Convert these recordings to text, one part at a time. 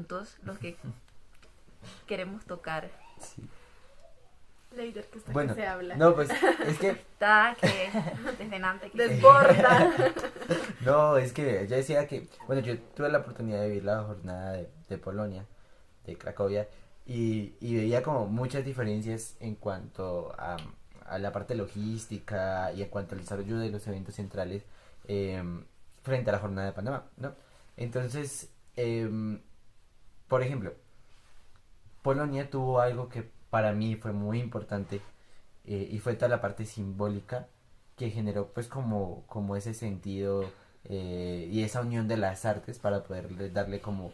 puntos los que queremos tocar. Sí. Leider, que está Bueno, que se habla. no, pues es que Está que desde antes que Desborda. no, es que yo decía que, bueno, yo tuve la oportunidad de vivir la jornada de Polonia, de Cracovia, y veía como muchas diferencias en cuanto a la parte logística y en cuanto al desarrollo de los eventos centrales eh, frente a la jornada de Panamá, ¿no? Entonces, por ejemplo, Polonia tuvo algo que para mí fue muy importante y fue toda la parte simbólica que generó pues como ese sentido y esa unión de las artes para poder darle como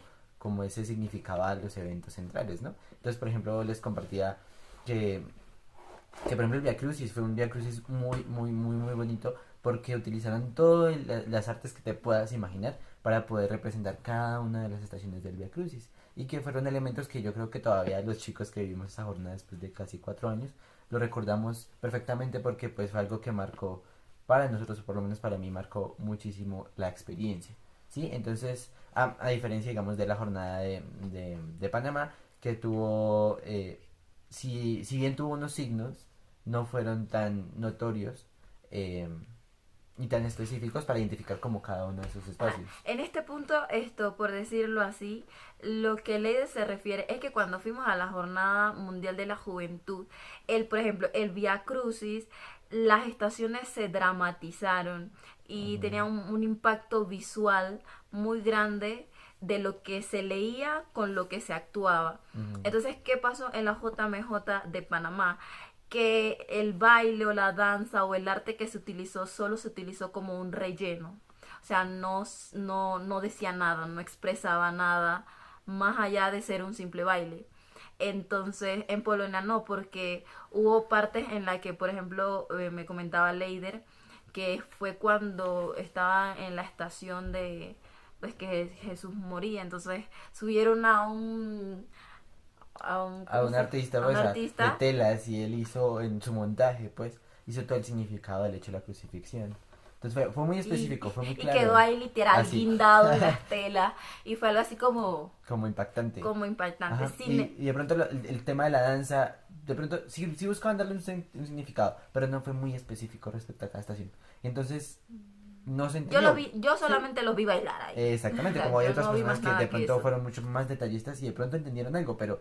ese significado a los eventos centrales, ¿no? Entonces, por ejemplo, les compartía que, que por ejemplo el Via Crucis fue un Via Crucis muy bonito porque utilizaron todas las artes que te puedas imaginar para poder representar cada una de las estaciones del Via Crucis y que fueron elementos que yo creo que todavía los chicos que vivimos esa jornada después de casi 4 años lo recordamos perfectamente porque pues fue algo que marcó para nosotros, o por lo menos para mí marcó muchísimo la experiencia, ¿sí? Entonces, a diferencia, digamos, de la jornada de Panamá, que tuvo, si bien tuvo unos signos, no fueron tan notorios eh, y tan específicos para identificar como cada uno de esos espacios. En este punto, por decirlo así, lo que Leide se refiere es que cuando fuimos a la Jornada Mundial de la Juventud, por ejemplo, el Via Crucis, las estaciones se dramatizaron y tenían un impacto visual muy grande de lo que se leía con lo que se actuaba. Entonces, ¿qué pasó en la JMJ de Panamá? Que el baile o la danza o el arte que se utilizó solo se utilizó como un relleno. O sea, no decía nada, no expresaba nada más allá de ser un simple baile. Entonces, en Polonia no, porque hubo partes en las que, por ejemplo, me comentaba Leider, que fue cuando estaba en la estación de, pues que Jesús moría. Entonces, subieron A un artista, a un pues, de artista telas y él hizo en su montaje, pues, hizo todo el significado del hecho de la crucifixión. Entonces fue muy específico, fue muy y claro. quedó ahí literal Así, guindado en las telas y fue algo así como impactante. como impactante. Ajá. Sin, Y de pronto el tema de la danza, de pronto sí buscaban darle un significado, pero no fue muy específico respecto a cada estación. Entonces, no se entendió. yo Sí. solamente los vi bailar ahí. Exactamente, O sea, como hay yo otras no vi personas más que nada de que pronto eso. fueron mucho más detallistas y de pronto entendieron algo, pero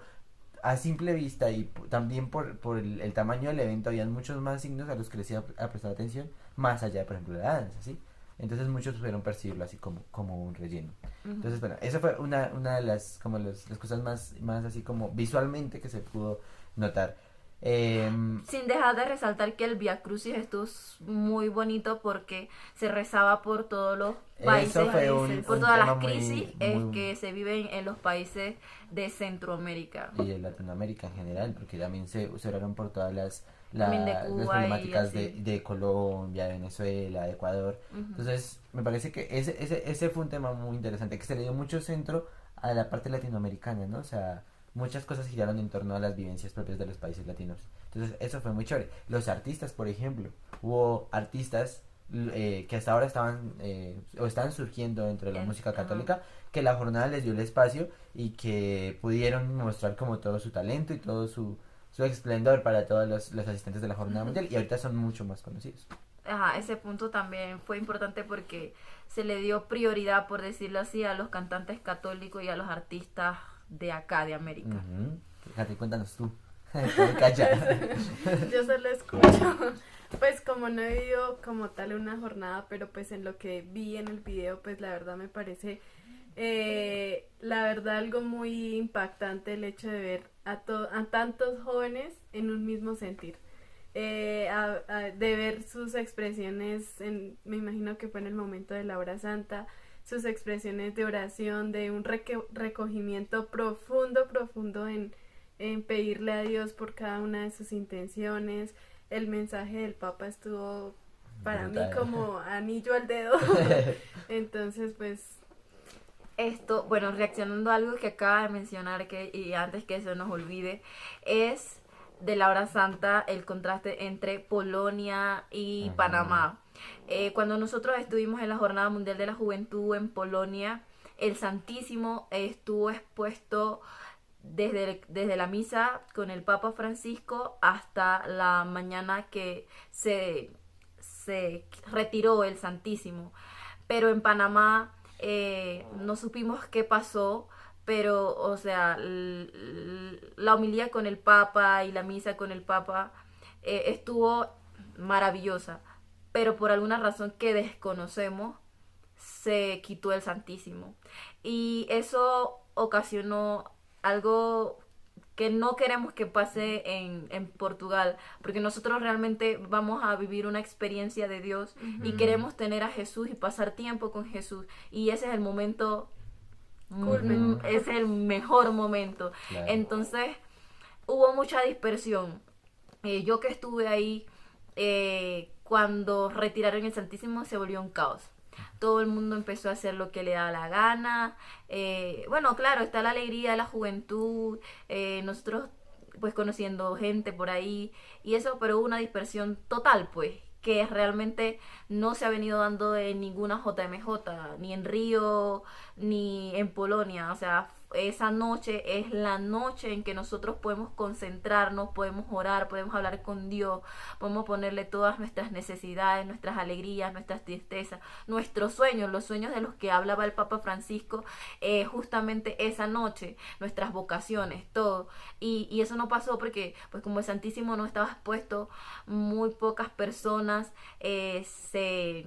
a simple vista y también por el tamaño del evento habían muchos más signos a los que les iba a prestar atención, más allá de, por ejemplo, de la danza, ¿sí? Entonces muchos pudieron percibirlo así como un relleno. Entonces, bueno, esa fue una de las, como las cosas más así como visualmente que se pudo notar. Sin dejar de resaltar que el Via Crucis estuvo muy bonito porque se rezaba por todos los países, Eso fue un por todas tema las crisis muy que se viven en los países de Centroamérica. y de Latinoamérica en general, porque también se oraron por todas También de las Cuba y problemáticas así. de Colombia, de Venezuela, de Ecuador. Entonces, me parece que ese fue un tema muy interesante, que se le dio mucho centro a la parte latinoamericana, ¿no? O sea, muchas cosas giraron en torno a las vivencias propias de los países latinos. Entonces, eso fue muy chévere. Los artistas, por ejemplo, hubo artistas que hasta ahora estaban o están surgiendo dentro de la música católica, que la jornada les dio el espacio y que pudieron mostrar como todo su talento y todo su esplendor para todos los asistentes de la jornada mundial y ahorita son mucho más conocidos. Ajá, ese punto también fue importante porque se le dio prioridad, por decirlo así, a los cantantes católicos y a los artistas de acá, de América. Fíjate, cuéntanos tú. Calla. Yo solo escucho. Pues como no he vivido como tal una jornada, pero pues en lo que vi en el video, pues la verdad me parece, la verdad algo muy impactante el hecho de ver a tantos jóvenes en un mismo sentir. De ver sus expresiones, me imagino que fue en el momento de la hora santa, sus expresiones de oración, de un recogimiento profundo en pedirle a Dios por cada una de sus intenciones. El mensaje del Papa estuvo para mí como anillo al dedo. Entonces, pues... Bueno, reaccionando a algo que acaba de mencionar y antes que se nos olvide, es de la hora santa el contraste entre Polonia y Panamá. Cuando nosotros estuvimos en la Jornada Mundial de la Juventud en Polonia, el Santísimo estuvo expuesto desde la misa con el Papa Francisco hasta la mañana que se retiró el Santísimo. Pero en Panamá no supimos qué pasó, pero, o sea, la homilía con el Papa y la misa con el Papa estuvo maravillosa, pero por alguna razón que desconocemos, se quitó el Santísimo. Y eso ocasionó algo que no queremos que pase en Portugal, porque nosotros realmente vamos a vivir una experiencia de Dios y queremos tener a Jesús y pasar tiempo con Jesús, y ese es el momento, es el mejor momento. Claro. Entonces hubo mucha dispersión. Yo que estuve ahí, cuando retiraron el Santísimo se volvió un caos. Todo el mundo empezó a hacer lo que le daba la gana. Bueno, claro, está la alegría de la juventud, nosotros pues conociendo gente por ahí y eso, pero hubo una dispersión total, pues, que realmente no se ha venido dando en ninguna JMJ, ni en Río, ni en Polonia. O sea, esa noche es la noche en que nosotros podemos concentrarnos, podemos orar, podemos hablar con Dios, podemos ponerle todas nuestras necesidades, nuestras alegrías, nuestras tristezas, nuestros sueños, los sueños de los que hablaba el Papa Francisco, justamente esa noche, nuestras vocaciones, todo. Y eso no pasó porque, pues como el Santísimo no estaba expuesto, muy pocas personas se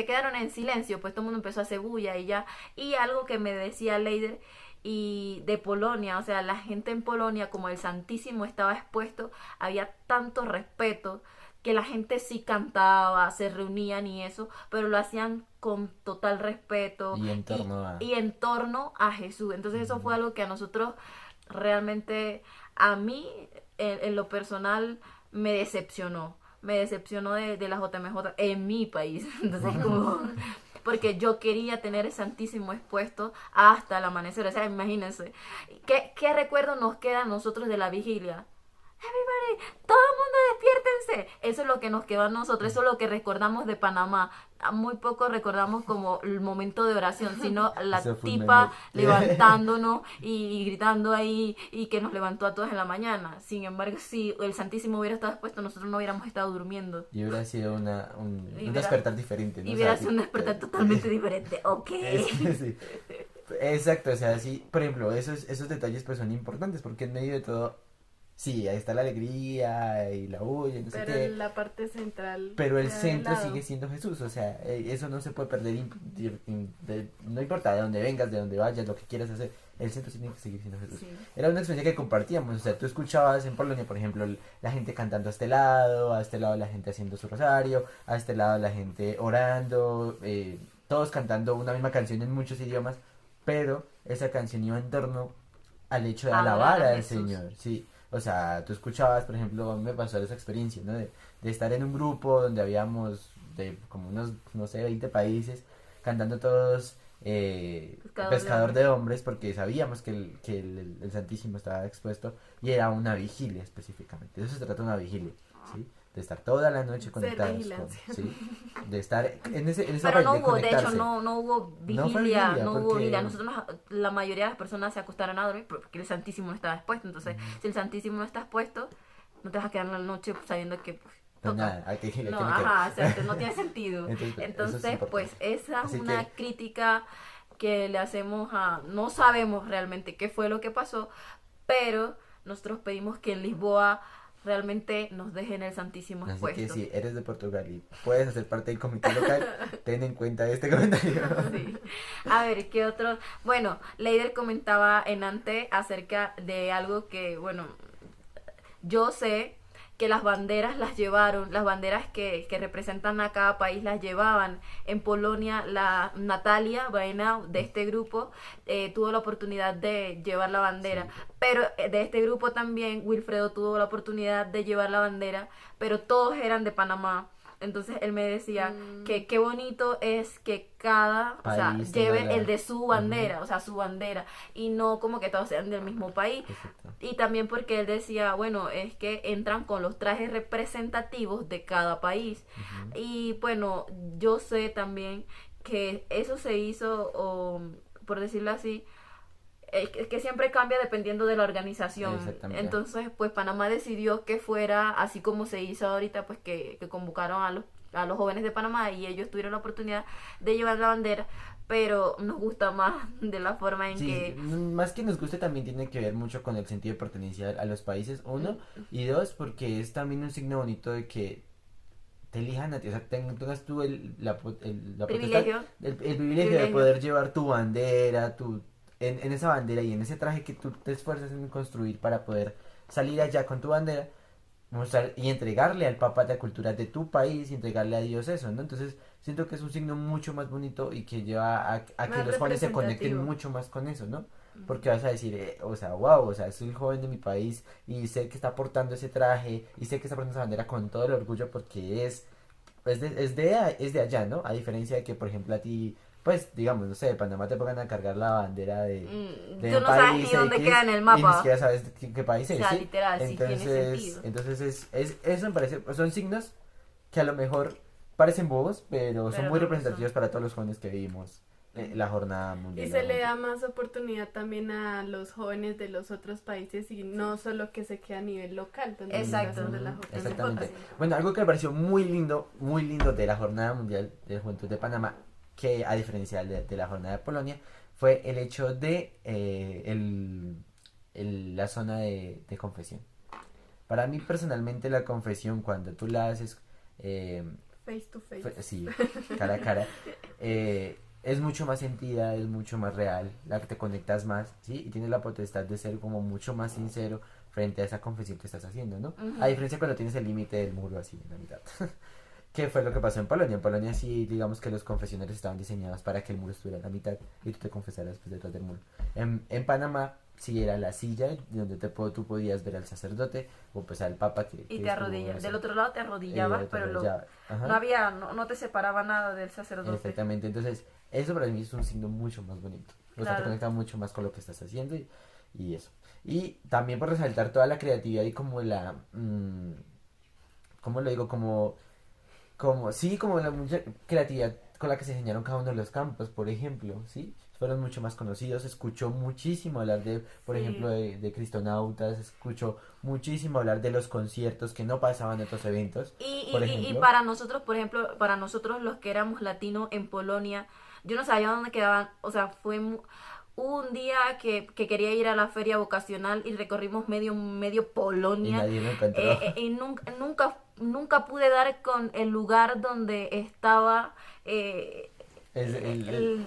quedaron en silencio, pues todo el mundo empezó a hacer bulla y ya. Y algo que me decía Leider y de Polonia, o sea, la gente en Polonia, como el Santísimo estaba expuesto, había tanto respeto que la gente sí cantaba, se reunían y eso, pero lo hacían con total respeto Y en torno a... y en torno a Jesús. Entonces eso fue algo que a nosotros realmente, a mí en lo personal me decepcionó de la JMJ en mi país. Entonces como, porque yo quería tener el Santísimo expuesto hasta el amanecer. O sea, imagínense qué recuerdo nos queda a nosotros de la vigilia. Everybody, todo el mundo despiértense. Eso es lo que nos quedó a nosotros, eso es lo que recordamos de Panamá. Muy poco recordamos como el momento de oración, sino la tipa levantándonos y gritando ahí, y que nos levantó a todos en la mañana. Sin embargo, si el Santísimo hubiera estado expuesto, nosotros no hubiéramos estado durmiendo. Y hubiera sido un despertar diferente, ¿no? Y hubiera sido un despertar totalmente diferente. Ok. Sí. Exacto, o sea, sí, por ejemplo, esos detalles pues son importantes porque en medio de todo, sí, ahí está la alegría y la bulla, no sé Pero qué. en la parte central. Pero el queda de centro lado. sigue siendo Jesús, o sea, eso no se puede perder, no importa de dónde vengas, de dónde vayas, lo que quieras hacer, el centro tiene que seguir siendo Jesús. Sí. Era una experiencia que compartíamos, o sea, tú escuchabas en Polonia, por ejemplo, la gente cantando a este lado la gente haciendo su rosario, a este lado la gente orando, todos cantando una misma canción en muchos idiomas, pero esa canción iba en torno al hecho de Hablar alabar a al Jesús. Señor, sí. O sea, tú escuchabas, por ejemplo, a mí me pasó esa experiencia, ¿no? De estar en un grupo donde habíamos de como unos, no sé, 20 países, cantando todos Pescador de Hombres, porque sabíamos que el Santísimo estaba expuesto y era una vigilia específicamente. De eso se trata una vigilia, ¿sí? De estar toda la noche conectados con, ¿sí? De estar en ese Pero no papel, hubo, de hecho, conectarse. no hubo No fue vigilia, vigilia, no hubo porque- vigilia. Nosotros, la mayoría de las personas se acostaron a dormir porque el Santísimo no estaba expuesto. Entonces, si el Santísimo no está expuesto, no te vas a quedar en la noche sabiendo que pues, No, toca. nada, No, ajá, exacto, no tiene sentido. Entonces, eso es Entonces, importante. pues, esa es Así una que- crítica que le hacemos a... No sabemos realmente qué fue lo que pasó, pero nosotros pedimos que en Lisboa realmente nos dejen el Santísimo Así expuesto. que si eres de Portugal y puedes hacer parte del comité local, ten en cuenta este comentario. Sí. A ver, ¿qué otro? Bueno, Leider comentaba en antes acerca de algo que, bueno, yo sé que las banderas las llevaron, las banderas que representan a cada país las llevaban. En Polonia, la Natalia Baena de este grupo tuvo la oportunidad de llevar la bandera, pero de este grupo también Wilfredo tuvo la oportunidad de llevar la bandera, pero todos eran de Panamá. Entonces él me decía que qué bonito es que cada, o sea, País tenga lleve la- el de su bandera, o sea, su bandera, y no como que todos sean del mismo país. Exacto. Y también porque él decía, bueno, es que entran con los trajes representativos de cada país. Y bueno, yo sé también que eso se hizo, o por decirlo así, que siempre cambia dependiendo de la organización. Exactamente. Entonces, pues Panamá decidió que fuera así como se hizo ahorita, pues que convocaron a los jóvenes de Panamá y ellos tuvieron la oportunidad de llevar la bandera, pero nos gusta más de la forma en Sí, que... más que nos guste también tiene que ver mucho con el sentido de pertenencia a los países, uno, y dos, porque es también un signo bonito de que te elijan a ti, o sea, tengas tú la potestad, Privilegio. el privilegio de Privilegio. poder llevar tu bandera, en esa bandera y en ese traje que tú te esfuerzas en construir para poder salir allá con tu bandera, mostrar y entregarle al Papa la cultura de tu país y entregarle a Dios eso, ¿no? Entonces siento que es un signo mucho más bonito y que lleva a que Más los jóvenes se conecten representativo. mucho más con eso, ¿no? Porque vas a decir, o sea, wow, o sea, soy el joven de mi país y sé que está portando ese traje y sé que está portando esa bandera con todo el orgullo porque es de allá, ¿no? A diferencia de que, por ejemplo, a ti, pues, digamos, no sé, de Panamá te pongan a cargar la bandera de Tú un no sabes país ni dónde X queda en el y ni mapa. siquiera sabes qué país O es, sea, ¿sí? literal, sí tiene sentido. Entonces eso me parece, son signos que a lo mejor parecen bobos, pero son Pero muy no lo representativos son. para todos los jóvenes que vivimos la jornada mundial. Y se le da más oportunidad también a los jóvenes de los otros países y no solo que se quede a nivel local. donde Exacto. son de la JMJ. Exactamente. Bueno, algo que me pareció muy lindo de la Jornada Mundial de Juventud de Panamá, que a diferencia de la Jornada de Polonia, fue el hecho de la zona de confesión. Para mí personalmente la confesión, cuando tú la haces, Face to face. sí, cara a cara, es mucho más sentida, es mucho más real, la que te conectas más, ¿sí? Y tienes la potestad de ser como mucho más sincero frente a esa confesión que estás haciendo, ¿no? Ujú. A diferencia cuando tienes el límite del muro así en la mitad. ¿Qué fue lo que pasó en Polonia? En Polonia sí, digamos que los confesionarios estaban diseñados para que el muro estuviera en la mitad y tú te confesaras pues detrás del muro. En Panamá sí era la silla donde tú podías ver al sacerdote o pues al papa que Y te estuvo, arrodillas. no sé, Del otro lado te arrodillabas, del otro pero lado ya, ajá. no había, no te separaba nada del sacerdote. Exactamente, entonces eso para mí es un signo mucho más bonito. O sea, te Claro. conecta mucho más con lo que estás haciendo y eso. Y también por resaltar toda la creatividad y como ¿cómo lo digo? Como la mucha creatividad con la que se diseñaron cada uno de los campos, por ejemplo, ¿sí? Fueron mucho más conocidos, se escuchó muchísimo hablar por Sí. ejemplo, de Cristonautas, se escuchó muchísimo hablar de los conciertos que no pasaban en otros eventos, por Y ejemplo. para nosotros, por ejemplo, para nosotros los que éramos latinos en Polonia, yo no sabía dónde quedaban, o sea, hubo un día que quería ir a la feria vocacional y recorrimos medio Y Polonia. nadie lo encontró. Y nunca pude dar con el lugar donde estaba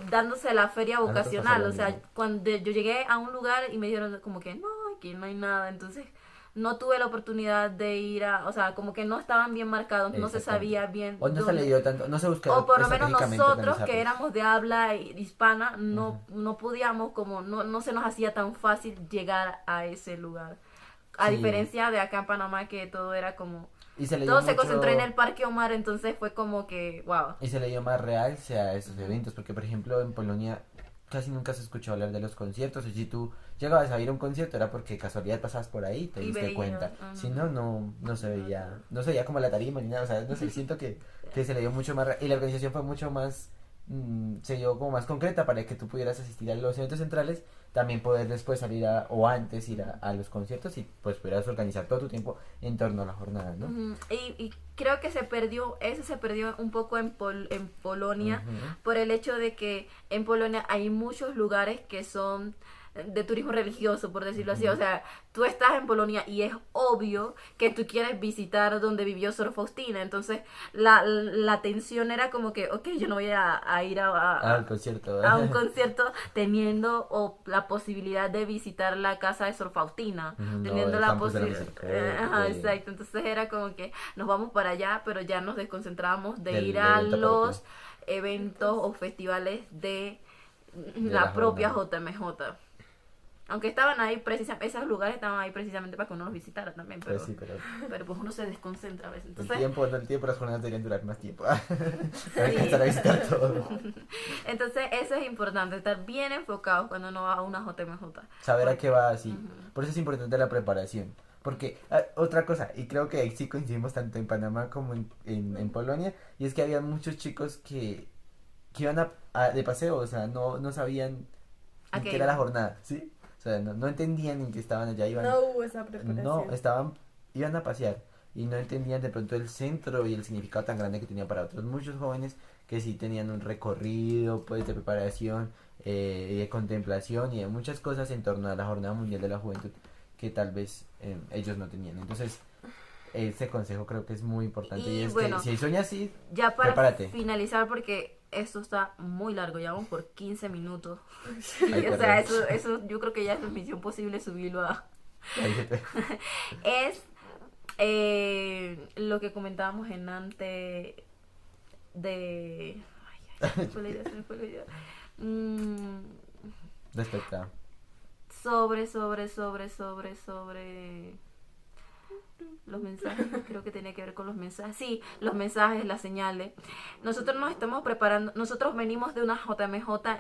dándose la feria nosotros vocacional. pasó lo O sea, mismo. cuando yo llegué a un lugar y me dijeron como que no, aquí no hay nada. Entonces no tuve la oportunidad de ir o sea, como que no estaban bien marcados, no se Exactamente. sabía bien O no se dónde. le dio tanto, no se buscaba O por lo menos estratégicamente nosotros que organizarlos. éramos de habla hispana no podíamos, como no se nos hacía tan fácil llegar a ese lugar. A Sí. diferencia de acá en Panamá, que todo era como... Y se le dio Todo se mucho- concentró en el Parque Omar, entonces fue como que, wow. Y se le dio más realce a esos eventos, porque por ejemplo en Polonia casi nunca se escuchó hablar de los conciertos, y si tú llegabas a ir a un concierto era porque casualidad pasabas por ahí y te Y diste veías, cuenta. ajá. Si no, no se veía como la tarima ni nada, o sea, no sé, siento que se le dio mucho más, y la organización fue mucho más, se dio como más concreta para que tú pudieras asistir a los eventos centrales, también poder después salir o antes ir a los conciertos y pues pudieras organizar todo tu tiempo en torno a la jornada, ¿no? Ujú. Y creo que eso se perdió un poco en Polonia, Ujú. por el hecho de que en Polonia hay muchos lugares que son de turismo religioso, por decirlo así. O sea, tú estás en Polonia y es obvio que tú quieres visitar donde vivió Sor Faustina. Entonces, la tensión era como que, ok, yo no voy a ir Al concierto. a un concierto teniendo la posibilidad de visitar la casa de Sor Faustina, Ujú, teniendo el la Campus de la posibilidad. Misericordia. Exacto. Entonces era como que nos vamos para allá, pero ya nos desconcentramos de Del ir a evento los propio. eventos o festivales de la la propia jornada. JMJ. Aunque estaban ahí precisamente, esos lugares estaban ahí precisamente para que uno los visitara también, pero, Pues sí, pero pues uno se desconcentra a veces. Entonces, el tiempo, las jornadas deberían durar más tiempo. Para alcanzar a visitar todo. entonces eso es importante, estar bien enfocados cuando uno va a una JMJ. Saber a qué va así. Ujú. Por eso es importante la preparación. Porque, otra cosa, y creo que ahí sí coincidimos tanto en Panamá como en Polonia, y es que había muchos chicos que iban de paseo, o sea, no sabían ¿A en qué qué era la iban? jornada, ¿sí? O sea, no entendían en qué estaban allá, iban, No hubo esa preparación. no, iban a pasear y no entendían de pronto el centro y el significado tan grande que tenía para otros muchos jóvenes que sí tenían un recorrido, pues, de preparación, y de contemplación y de muchas cosas en torno a la Jornada Mundial de la Juventud que tal vez ellos no tenían. Entonces, ese consejo creo que es muy importante y Y es bueno, que si sueñas así, ya para prepárate. finalizar, porque esto está muy largo, ya vamos por 15 minutos. Ay, Y, o sea, perdón. eso yo creo que ya es misión posible subirlo a... Ay, Es lo que comentábamos en antes de... Ay, se me fue la idea, se me fue la idea. Mm, respecto a- sobre los mensajes, creo que tenía que ver con los mensajes. Sí, los mensajes, las señales. Nosotros nos estamos preparando, nosotros venimos de una JMJ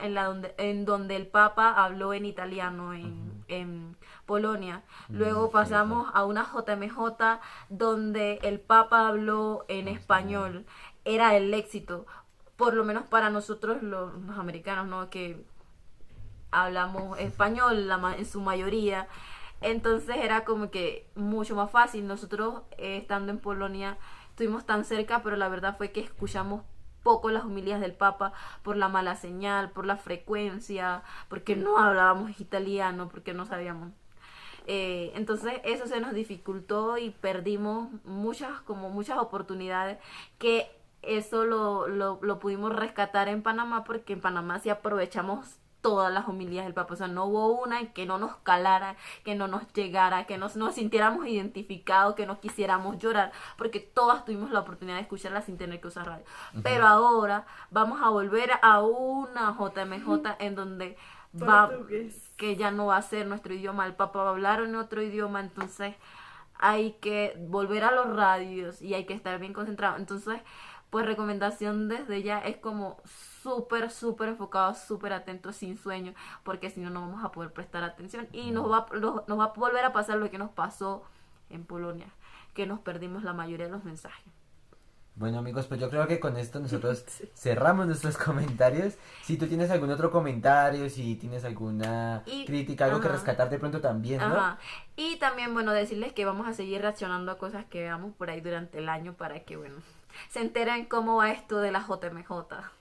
en donde el Papa habló en italiano en Polonia. Luego pasamos a una JMJ donde el Papa habló en español. Era el éxito, por lo menos para nosotros los americanos, ¿no? Que hablamos español en su mayoría. Entonces era como que mucho más fácil. Nosotros estando en Polonia estuvimos tan cerca, pero la verdad fue que escuchamos poco las homilías del Papa por la mala señal, por la frecuencia, porque no hablábamos italiano, porque no sabíamos. Entonces eso se nos dificultó y perdimos muchas oportunidades que eso lo pudimos rescatar en Panamá, porque en Panamá sí aprovechamos todas las homilías del Papa. O sea, no hubo una en que no nos calara, que no nos llegara, que nos sintiéramos identificados, que no quisiéramos llorar, porque todas tuvimos la oportunidad de escucharla sin tener que usar radio. Pero ahora vamos a volver a una JMJ en donde va, Portugués. que ya no va a ser nuestro idioma, el Papa va a hablar en otro idioma, entonces hay que volver a los radios y hay que estar bien concentrado. Entonces, pues recomendación desde ya es como súper enfocado, súper atento, sin sueño, porque si no, no vamos a poder prestar atención y nos va a volver a pasar lo que nos pasó en Polonia, que nos perdimos la mayoría de los mensajes. Bueno, amigos, pues yo creo que con esto nosotros cerramos nuestros comentarios. Si tú tienes algún otro comentario, si tienes alguna crítica, algo que rescatar de pronto también, ¿no? Ajá. Y también, bueno, decirles que vamos a seguir reaccionando a cosas que veamos por ahí durante el año para que, bueno, se enteren cómo va esto de la JMJ.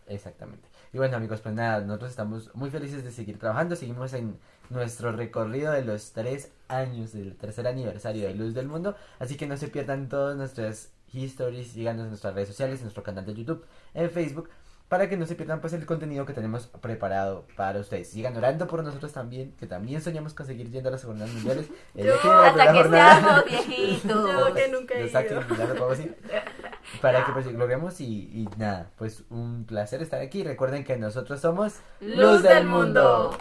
Exactamente. Y bueno, amigos, pues nada, nosotros estamos muy felices de seguir trabajando. Seguimos en nuestro recorrido de los 3 años del tercer aniversario de Luz del Mundo. Así que no se pierdan todas nuestras histories, síganos en nuestras redes sociales, en nuestro canal de YouTube, en Facebook, para que no se pierdan pues el contenido que tenemos preparado para ustedes. Sigan orando por nosotros también, que también soñamos con seguir yendo a las jornadas mundiales. Ella quiere la Hasta primera que jornada. seamos viejitos. Yo que nunca he Lo ido. saquen, ya lo puedo decir. Para que pues logremos y nada, pues un placer estar aquí. Recuerden que nosotros somos Luz del mundo.